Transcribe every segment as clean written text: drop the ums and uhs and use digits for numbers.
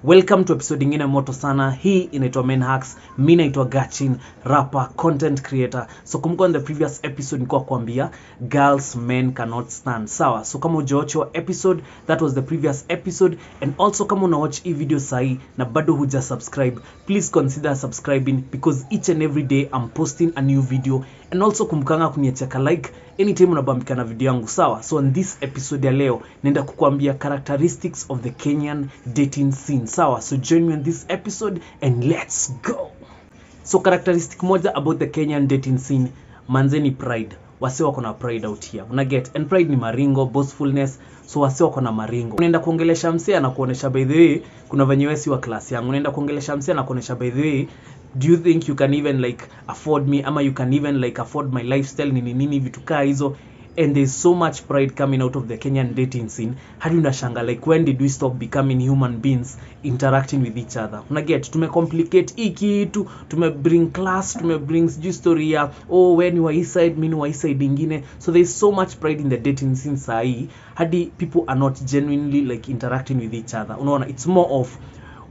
Welcome to episode ingine moto sana. Hii inaitwa Men Hacks. Mimi naitwa Gachin, rapper, content creator. So kumbuka in the previous episode nilikuwa kuambia girls men cannot stand. Sawa. So kama hujaocho episode, that was the previous episode, and also kama una watch hii video sahi na bado huja subscribe, please consider subscribing because each and every day I'm posting a new video. And also kumbukanga kuniacheka like anytime unabambika na video yangu. Sawa. So in this episode ya leo naenda kukuambia characteristics of the Kenyan dating scene. Sawa. So join me in this episode and let's go. So characteristic moja about the Kenyan dating scene, manze ni pride. Wase wako na pride out here. Una get? And pride ni maringo, boastfulness. So wase wako na maringo. Unaenda kuongelesha msee na kuonesha by the way kuna venye wewe si wa class yangu. Unaenda kuongelesha msee na kuonesha by the way, do you think you can even like afford me, ama you can even like afford my lifestyle, nini vitu kaa hizo. And there's so much pride coming out of the Kenyan dating scene. Hadi unashanga like when did we stop becoming human beings interacting with each other? Una get? Tumecomplicate hii kitu, tumebring class, tumebring story ya oh when you are east side, mimi wa east side ingine. So there's so much pride in the dating scene sahi. Hadi people are not genuinely like interacting with each other. Unaona, it's more of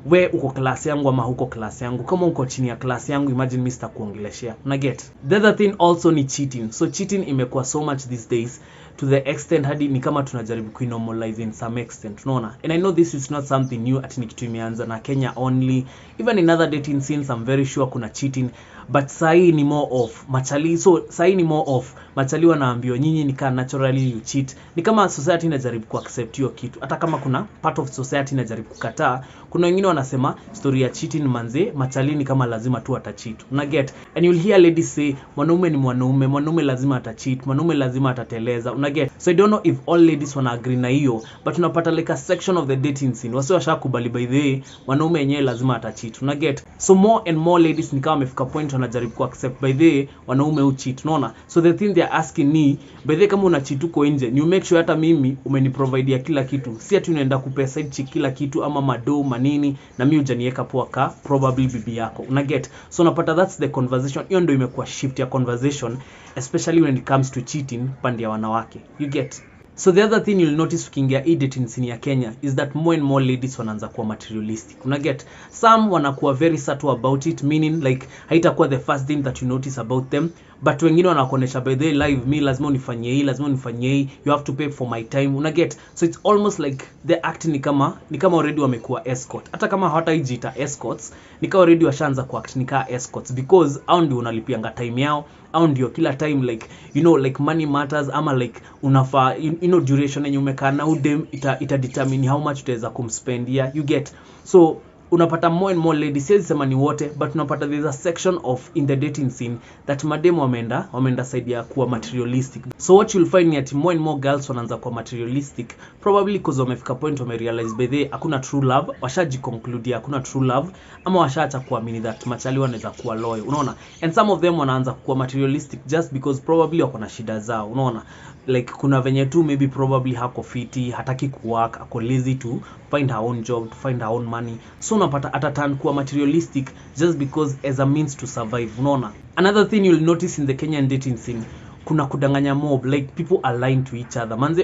we uko class yangu ama huko class yangu. Kama uko chini ya class yangu, imagine mimi sitakuongeleshia. Una get? The other thing also ni cheating. So cheating imekuwa so much these days to the extent hadi ni kama tunajaribu kuinormalize in some extent. Unaona? And I know this is not something new, ati ni kitu imeanza na Kenya only. Even in other dating scenes I'm very sure kuna cheating, but sahi ni more of machali. So sahi ni more of machali wanaambiwa nyinyi ni kama naturally you cheat. Ni kama society inajaribu ku accept hiyo kitu. Hata kama kuna part of society inajaribu kukataa, kuna wengine wanasema story ya cheating manze machali ni kama lazima tu atacheat. Una get? And you'll hear ladies say mwanaume ni mwanaume, mwanaume lazima atacheat, mwanaume lazima atateleza. Una get? So I don't know if all ladies wana agree na hiyo, but unapata like a section of the dating scene wasi washakubali by the way mwanaume yenyewe lazima atacheat. Una get? So more and more ladies ni kama wamefika point wanajaribu ku accept by the way wanaume u cheat. Unaona? So the thing they are asking ni by the way kama una cheat uko nje, you make sure hata mimi umeniprovide ya kila kitu. Si ati unaenda kupea side chick kila kitu ama mado manini na mimi hujaniweka poa ka probably bibi yako. Una get? So unapata that's the conversation. Hiyo ndio imekuwa shift ya conversation, especially when it comes to cheating pande ya wanawake. You get? So the other thing you'll notice ukiingia dating scene ya Kenya is that more and more ladies wanaanza kuwa materialistic. Una get? Some wanakuwa very subtle about it, meaning like haitakuwa the first thing that you notice about them, but wengine wanakuonesha by the live me lazima unifanyie hii, lazima unifanyie hii, you have to pay for my time. Una get? So it's almost like the act ni kama already wamekuwa escort. Hata kama hawatajiita escorts, ni kama already washaanza ku act ni kama escorts because hao ndio unalipianga time yao, au ndio kila time like you know like money matters, ama like unafaa you know duration yenye umekaa na udem ita determine how much utaweza kumspendia. You get? So unapata more and more ladies, siwezi sema ni wote, but unapata there's a section of in the dating scene that madem wameenda side ya kuwa materialistic. So what you'll find ni ati more and more girls wanaanza kuwa materialistic probably because wamefika point wamerealize by the hakuna true love, washajiconclude hakuna true love, ama washaacha kuamini that machali wanaweza kuwa loyal. Unaona? And some of them wanaanza kuwa materialistic just because probably wako na shida zao. Unaona? Like kuna venye tu maybe probably hako fiti, hataki kuwork, ako lazy to find her own job, to find her own money. So unapata ataturn kuwa materialistic just because as a means to survive. Unaona? Another thing you'll notice in the Kenyan dating scene, kuna kudanganya mob, like people are lying to each other. Manze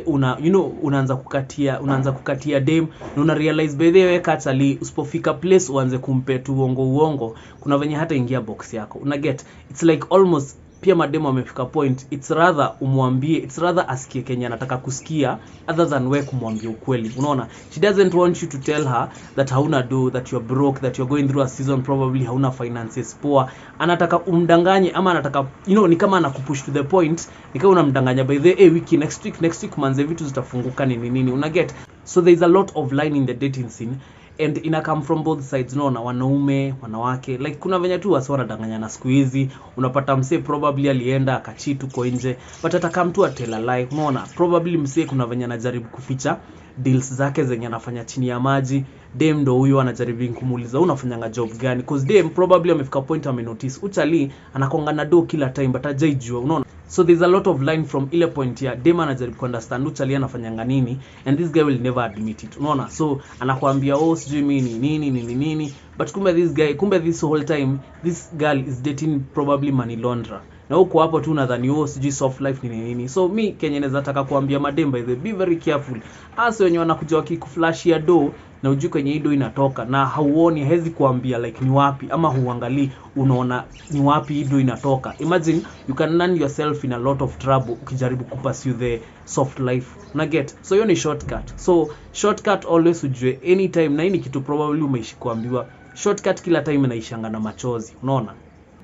unaanza kukatia dem na una realize by the way katali usipofika place uanze kumpe tu uongo, kuna venye hata ingia box yako. Una get? It's like almost pia mademo amefika point it's rather umwambie, it's rather asikie Kenya anataka kusikia other than we kumwambia ukweli. Unaona? She doesn't want you to tell her that hauna do, that you're broke, that you're going through a season probably hauna finances poa. Anataka umdanganye, ama anataka ni kama anakupush to the point, ni kama unamdanganya by the wiki next week manze vitu zitafunguka nini. Una get? So there's a lot of line in the dating scene and ina come from both sides. Unaona? Wanaume, wanawake, like kuna venye tu wasi wanadanganya na siku hizi. Unapata msee probably alienda akachitu kwa nje, but ataka mtu atela lie. Unaona? Probably msee kuna venye anajaribu kuficha deals zake zenye anafanya chini ya maji. Dem ndo huyo anajaribu kumuuliza unafanyanga job gani, because dem probably amefika point amenotice uchali anakonga na do kila time but hajaijua. Unaona? So there's a lot of line from ile point ya dem anajaribu ku understand uchali anafanyanga nini, and this guy will never admit it. Unaona? So anakuambia oh sijui mimi nini, but kumbe this whole time this girl is dating probably money launderer. Na huko hapo tu nadhani sijui soft life nini. So mi Kenya naweza taka kuambia madem by the be very careful. Hasa wenye wanakuja wakikuflashia do na ujui kwenye hii do inatoka na hauoni, hezi kuambia like ni wapi, ama huangalii unaona ni wapi hii do inatoka. Imagine you can land yourself in a lot of trouble ukijaribu kupursue the soft life, una get? So hiyo ni shortcut. So shortcut always ujue anytime, na hii ni kitu probably umeishi kuambiwa, shortcut kila time inaishanga na machozi, unaona?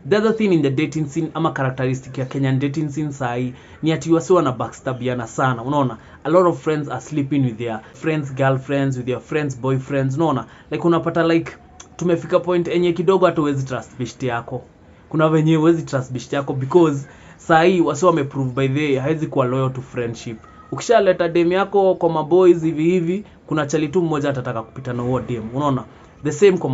The other thing in the dating scene ama characteristic ya Kenyan dating scene sahi ni ati wasi wana backstabiana sana, unaona? A lot of friends are sleeping with their friends girlfriends, with their friends boyfriends, unaona? Like unapata like tumefika point enye kidogo hata huwezi trust beshte yako. Kuna wenye huwezi trust beshte yako because sahi wasi wameprove by the way haizi kuwa loyal to friendship. Ukishaleta dem yako kwa maboys hivi kuna chali tu mmoja atataka kupita na huo dem, unaona? The same kwa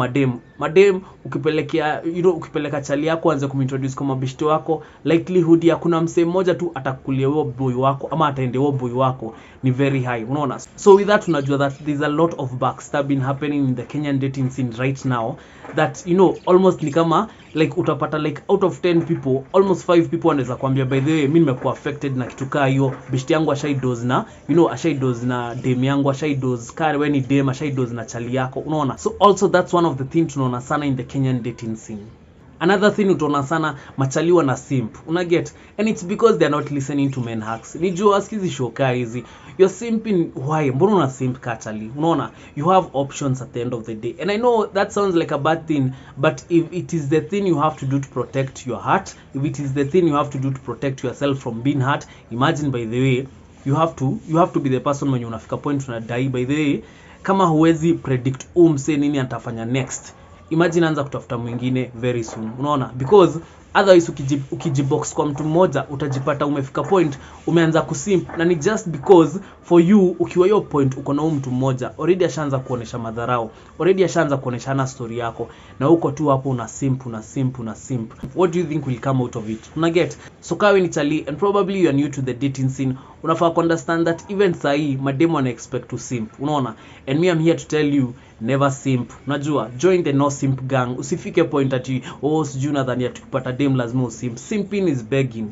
madem ukipelekea ukipeleka chali yako anze kumintroduce kwa mabishto wako, likelihood ya kuna msee mmoja tu atakulia huo boy wako ama ataende huo boy wako ni very high, unaona? So with that unajua that there's a lot of backstabbing happening in the Kenyan dating scene right now that almost ni kama like utapata like out of 10 people almost 5 people wanaweza kuambia by the way mimi nimekuwa affected na kitu kaa hiyo, bishti yangu ashaidoze na ashaidoze na dem yangu, ashaidoze kare when ni dem ashaidoze na chali yako, unaona? So also that's one of the things tunaona sana in the Kenyan dating scene. Another thing utaona sana machaliwa na simp, una get? And it's because they're not listening to men hacks. Nijua asikizi shoka hizi, you're simping, why? Mbona una simp kachali? Unaona? You have options at the end of the day. And I know that sounds like a bad thing, but if it is the thing you have to do to protect your heart, if it is the thing you have to do to protect yourself from being hurt, imagine by the way, you have to be the person when unafika point unadai by the way, kama huwezi predict mse nini atafanya next, imagine anza kutafuta mwingine very soon, unaona? Because otherwise ukijibox kwa mtu mmoja utajipata umefika point umeanza kusimp, na ni just because for you ukiwa hiyo point uko na mtu mmoja already ashaanza kuonesha madharau, already ashaanza kuoneshana story yako, na uko tu hapo una simp. What do you think will come out of it? Una get? So kawe ni chali and probably you are new to the dating scene, unafaa understand that even sahi mademo wana expect to simp, unaona? And me I'm here to tell you, never simp. Unajua, join the no simp gang. Usifike point ati sijui nadhani ati kupata dem lazima usimp. Simping is begging,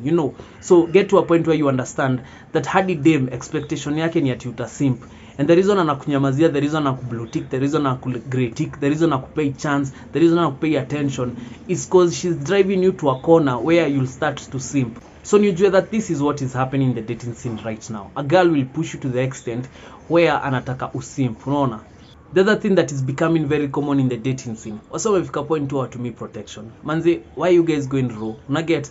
So get to a point where you understand that hadi dem expectation yake ni ati utasimp. And the reason anakunyamazia, the reason anakublue tick, the reason anakugrey tick, the reason anakupay chance, the reason anakupay attention is because she's driving you to a corner where you'll start to simp. So nijue that this is what is happening in the dating scene right now. A girl will push you to the extent where anataka usimp, unaona? The other thing that is becoming very common in the dating scene, also wamefika point to me protection. Manze, why you guys going raw? Una get?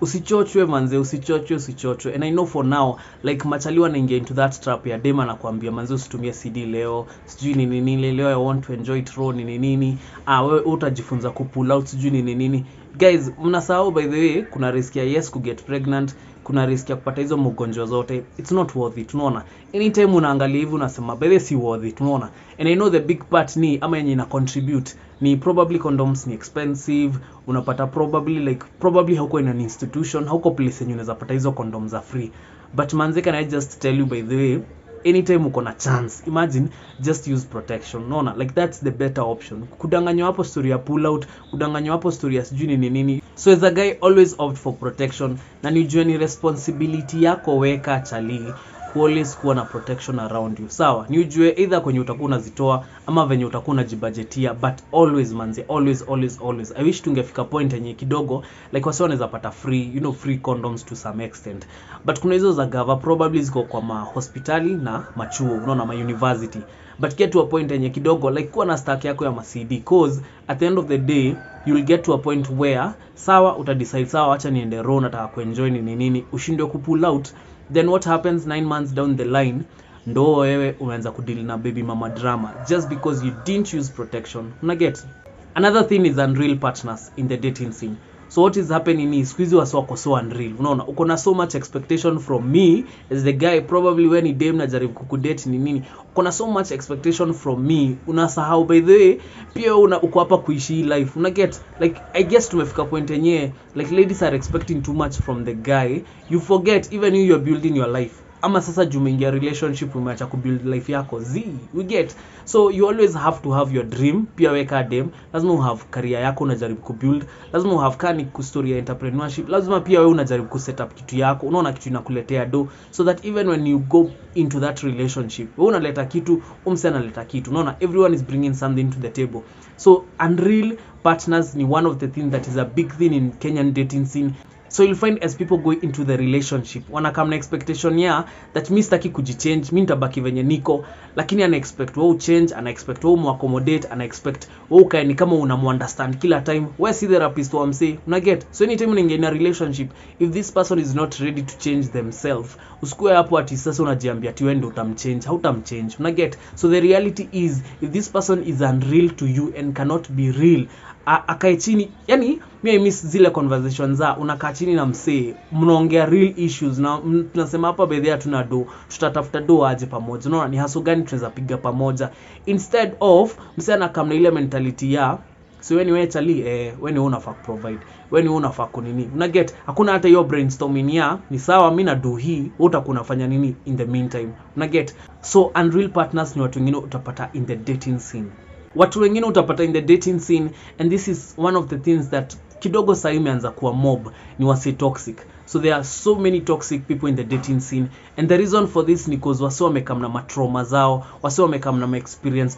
Usichochwe manze, usichochwe. And I know for now, like machali wanaingia into that trap ya dema na kuambia manze usitumie CD leo, sijui nini leo, I want to enjoy it raw nini. Wewe utajifunza kupull out sijui nini. Guys, mnasahau by the way, kuna risk ya yes ku get pregnant, kuna risk ya kupata hizo mgonjwa zote. It's not worth it, unaona? Anytime unaangalia hivi unasema by the way si worth it, unaona? And I know the big part ni ama yenye ina contribute ni probably condoms ni expensive, unapata probably hauko in an institution, hauko place yenye unaweza pata hizo condoms za free. But manze, can I just tell you by the way, anytime uko na chance, imagine just use protection, unaona? Like that's the better option. Kudanganywa hapo story ya pull out, kudanganywa hapo story ya sijui nini. So as a guy, always opt for protection, na nijue ni responsibility yako weka chali always kuwa na protection around you. Sawa, ni ujue either kwenye utakuwa unazitoa ama venye utakuwa unajibajetia, but always manze, always. I wish tungefika point yenye kidogo like wasi wanaweza pata free condoms to some extent. But kuna hizo za gava probably ziko kwa hospitali na machuo, unaona, ma university. But get to a point yenye kidogo like kuwa na stack yako ya ma-CD, cause at the end of the day you'll get to a point where sawa utadecide sawa acha niende raw, nataka kuenjoy nini, ushindwe kupull out. Then what happens 9 months down the line, ndo wewe umeanza kudeal na baby mama drama just because you didn't use protection. Una get? Another thing is unreal partners in the dating scene. So what is happening is squeeze wako so unreal. Unaona, uko na so much expectation from me as the guy, probably when ni dem na jaribu kukudate nini. Uko na so much expectation from me. Unasahau by the way pia uko hapa kuishi life. Una get? Like I guess tumefika point yenye like ladies are expecting too much from the guy. You forget even you're building your life. ama sasa jumeingia relationship umeacha kubuild life yako we get. So you always have to have your dream. Pia weka dem, lazima u have career yako unajaribu kubuild, lazima u have kani ku story ya entrepreneurship, lazima pia wewe unajaribu ku set up kitu yako, unaona kitu inakuletea do, so that even when you go into that relationship wewe unaleta kitu, umse analeta kitu, unaona everyone is bringing something to the table. So unreal partners ni one of the things that is a big thing in Kenyan dating scene. So you'll find as people go into the relationship wana come na expectation ya that mimi sitaki kujichange, mimi nitabaki venye niko, lakini ana expect wewe change, ana expect wewe muaccommodate, ana expect wewe ukae ni kama unamunderstand kila time. Wewe si therapist wa msee, una get. So anytime unaingia in a relationship, if this person is not ready to change themselves, usikue hapo ati sasa unajiambia ati wewe ndio utamchange, hautamchange, una get. So the reality is if this person is unreal to you and cannot be real, akae chini, yani mimi miss zile conversations za unakaa chini na msee mnaongea real issues na tunasema hapa bedhi hatuna do, tutatafuta do aje pamoja, unaona ni haso gani tunaweza piga pamoja, instead of msee anakamna ile mentality ya so wewe chali wewe ni unafaa provide, wewe ni unafaa kunini, una get. Hakuna hata hiyo brainstorming ya ni sawa mimi na do hii, utakuwa unafanya nini in the meantime, una get. So unreal partners ni watu wengine utapata in the dating scene. Watu wengine utapata in the dating scene, and this is one of the things that kidogo sasa imeanza kuwa mob, ni wase toxic. So there are so many toxic people in the dating scene, and the reason for this ni because wase wamekamna matrauma zao, wase wamekamna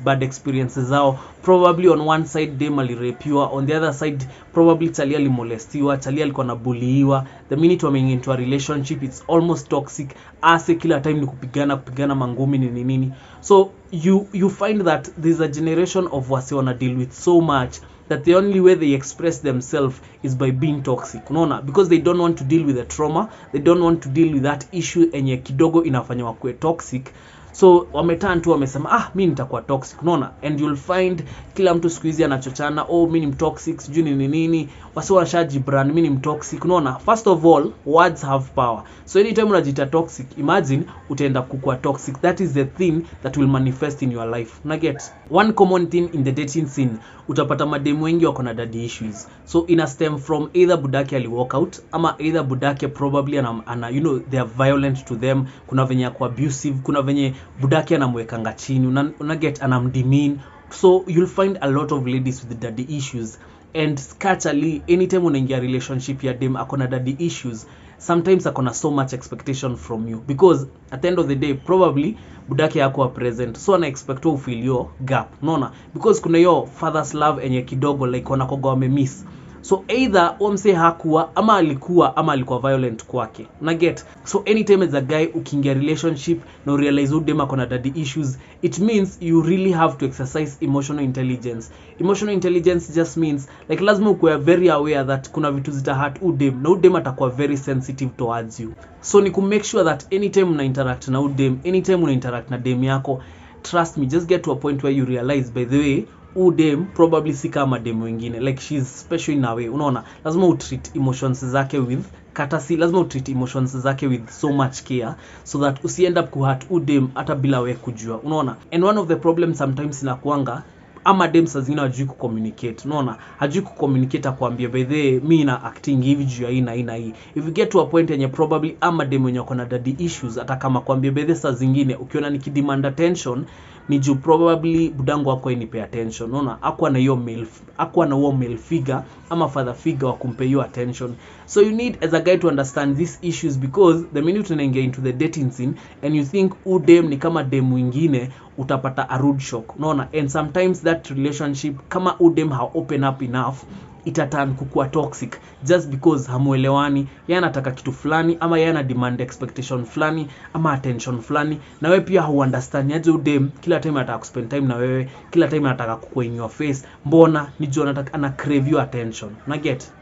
bad experiences zao. Probably on one side dem alirapiwa, on the other side probably chali alimolestiwa, chali alikuwa nabuliwa. The minute wameingia into a relationship it's almost toxic, ase kila time ni kupigana mangumi ni nini. So you find that there's a generation of wase wana deal with so much that the only way they express themselves is by being toxic, unaona, because they don't want to deal with the trauma, they don't want to deal with that issue enye kidogo inafanya wakue toxic. So wameturn tu wamesema mimi nitakuwa toxic, unaona. And you'll find kila mtu siku hizi anachochana, mimi ni toxic, sijui ni nini, wasi washaji brand mimi ni toxic, unaona. First of all, words have power. So anytime unajita toxic, imagine utaenda kukua toxic. That is the thing that will manifest in your life, una get. One common thing in the dating scene, utapata mademu wengi wako na daddy issues. So ina stem from either budake ali walk out, ama either budake probably ana you know they are violent to them, kuna venye ako abusive, kuna venye budake anamwekanga chini, una get, anamdemean. So you'll find a lot of ladies with daddy issues, and skachally anytime unaingia relationship ya dem akona daddy issues, sometimes akona so much expectation from you, because at the end of the day probably budake yako present, so ana expect to fill your gap, unaona, because kuna yo father's love enye kidogo like wanakoga wamemiss. So either omse hakuwa ama alikuwa violent kwake, una get. So anytime as a guy ukiingia relationship na realize udema kona daddy issues, it means you really have to exercise emotional intelligence. Emotional intelligence just means like lazima ukuwe very aware that kuna vitu zita hurt udem, na udem atakuwa very sensitive towards you. So ni ku make sure that anytime una interact na udem, anytime una interact na dem yako, trust me, just get to a point where you realize by the way udem probably si kama dem wengine, like she's special in a way, unaona. Lazima utreat emotions zake with courtesy, lazima utreat emotions zake with so much care, so that usi end up kuhurt udem hata bila wewe kujua, unaona. And one of the problems sometimes inakuanga ama dem saa zingine hajui kucommunicate, unaona, hajui kucommunicate akwambia by the way mimi na acting hivi juu ya hii. If you get to a point yenye probably ama dem mwenye uko na daddy issues, hata kama kwambia by the saa zingine ukiona nikidemand attention ni juu probably budangu wako ni pay attention, unaona, akwa na hiyo male figure ama father figure wa kumpe hiyo attention. So you need as a guy to understand these issues, because the minute unaingia into the dating scene and you think udem ni kama dem mwingine, utapata a rude shock, unaona. And sometimes that relationship kama udem ha open up enough, itatan kukua toxic just because hamuelewani, yeye anataka kitu fulani ama yeye ana demand expectation fulani ama attention fulani, na wewe pia huunderstand aje udem kila time anataka spend time na wewe, kila time anataka kukua in your face, mbona ni juu anataka ana crave your attention, na get.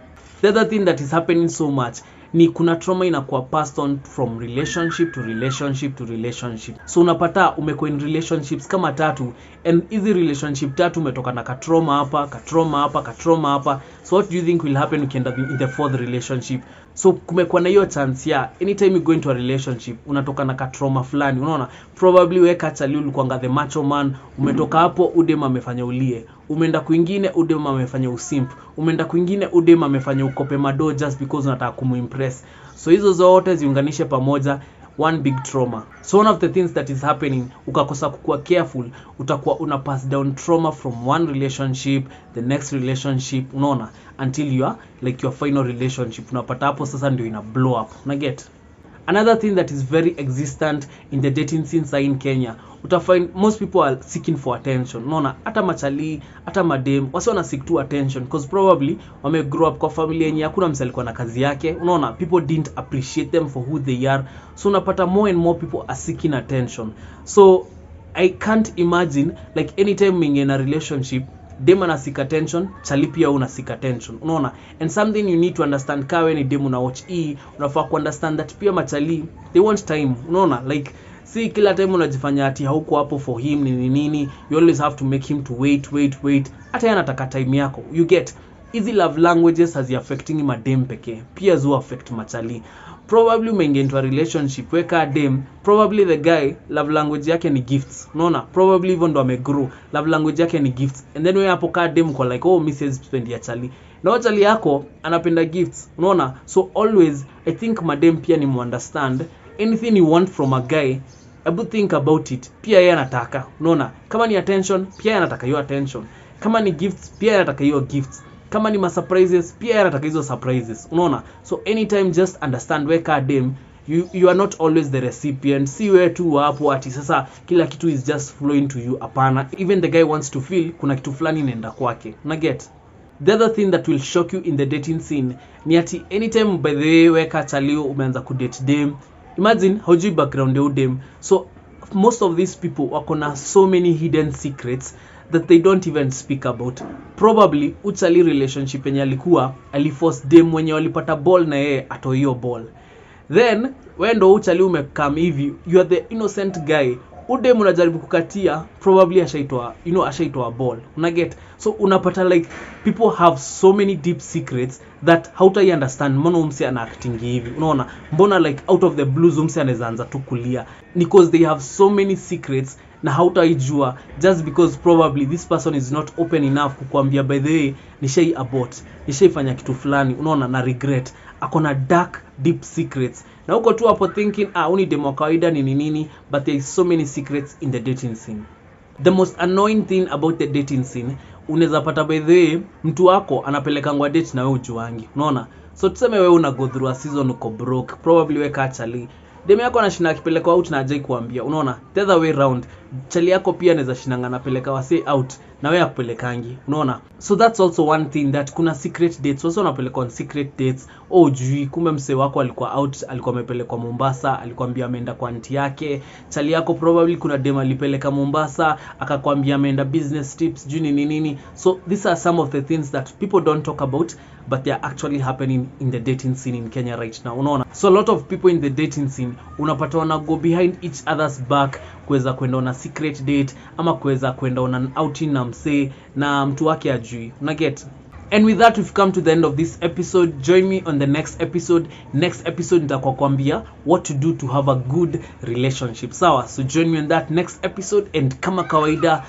The other thing that is happening so much ni kuna trauma inakuwa passed on from relationship to relationship to relationship. So unapata umekuwa in relationships kama 3, and hizi relationship 3 umetoka na katrauma hapa. So what do you think will happen ukienda in the 4th relationship? So kumekuwa na hiyo chance ya anytime you go into a relationship unatoka na katrauma fulani, unaona. Probably wewe kachali ulikuwa the macho man, umetoka hapo udem amefanya ulie, umeenda kwingine udem amefanya usimp, umeenda kwingine udem amefanya ukope mado just because unataka kumimpress. So hizo zote ziunganishe pamoja, one big trauma. So one of the things that is happening, ukakosa kukua careful, utakuwa una pass down trauma from one relationship, the next relationship, unaona, until you are like your final relationship. Unapata hapo sasa ndio ina blow up. Una get? Another thing that is very existent in the dating scene in Kenya, utafind most people are seeking for attention. Unaona, hata machali, hata madem, wasi wana seek to attention because probably wame grow up kwa familia yenye hakuna msee alikuwa na kazi yake. Unaona, people didn't appreciate them for who they are. So unapata more and more people are seeking attention. So I can't imagine like anytime being in a relationship, dem ana seek attention, chali pia una seek attention. Unaona? And something you need to understand, kawe ni dem una watch unafaa ku understand that pia machali they want time. Unaona? Like si kila time unajifanya ati hauko hapo for him nini, you always have to make him to wait. Hata yeye anataka time yako. You get? Easy love languages has affecting madem pekee. Pia zo affect machali. Probably umeingia into a relationship weka dem, probably the guy love language yake ni gifts. Unaona? Probably even ndo amegrow love language yake ni gifts. And then wewe hapo ka dem kwa like Mrs. spend ya chali. Na chali yako anapenda gifts. Unaona? So always I think madem pia ni understand anything you want from a guy, able think about it. Pia yeye anataka. Unaona? Kama ni attention, pia yeye anataka hiyo attention. Kama ni gifts, pia yeye anataka hiyo gifts. Kama ni surprises, pia yeye anataka hizo surprises. Unaona? So anytime just understand weka dem, you are not always the recipient. Si wewe tu hapo ati sasa kila kitu is just flowing to you. Hapana. Even the guy wants to feel kuna kitu fulani inaenda kwake. Una get? The other thing that will shock you in the dating scene ni ati anytime by the way weka chalio umeanza ku date dem, imagine hujui background ya dem. So most of these people wako na so many hidden secrets that they don't even speak about. Probably uchali relationship yenye alikuwa aliforce dem mwenye walipata ball na yeye ato hiyo ball. Then wewe ndo uchali umekam hivi, you are the innocent guy. Udem unajaribu kukatia, probably ashaitwa ball. Una get? So unapata like people have so many deep secrets that hautai understand mbona umse ana acting hivi. Unaona? Mbona like out of the blues umse anaweza anza tu kulia, because they have so many secrets na hautaijua just because probably this person is not open enough kukuambia by the way nishai abort, nishaifanya kitu fulani, unaona, na regret. Akona dark deep secrets na uko tu hapo thinking uni demo kawaida nini, but there is so many secrets in the dating scene. The most annoying thing about the dating scene, unaweza pata by the way mtu wako anapeleka ngwa date na wewe ujuangi, unaona. So tuseme wewe una go through a season uko broke, probably wewe actually demu yako anashinda akipeleka out na hajai kuambia, unaona. The other way round, chali yako pia anaweza shinanga anapeleka wase out na wewe akupelekangi, unaona. So that's also one thing, that kuna secret dates. Wase wanapeleka on secret dates. Jui kumbe mse wako alikuwa out, alikuwa amepelekwa Mombasa, alikwambia ameenda kwa auntie yake. Chali yako probably kuna demu alipeleka Mombasa akakwambia ameenda business trips juu nini. So these are some of the things that people don't talk about, but they are actually happening in the dating scene in Kenya right now, unaona. So a lot of people in the dating scene unapata wana go behind each other's back kuweza kwenda on a secret date ama kuweza kwenda on an outing na mse na mtu wake ajui. Una get? And with that, we've come to the end of this episode. Join me on the next episode. Next episode nitakuwa kwambia what to do to have a good relationship. Sawa? So join me on that next episode, and kama kawaida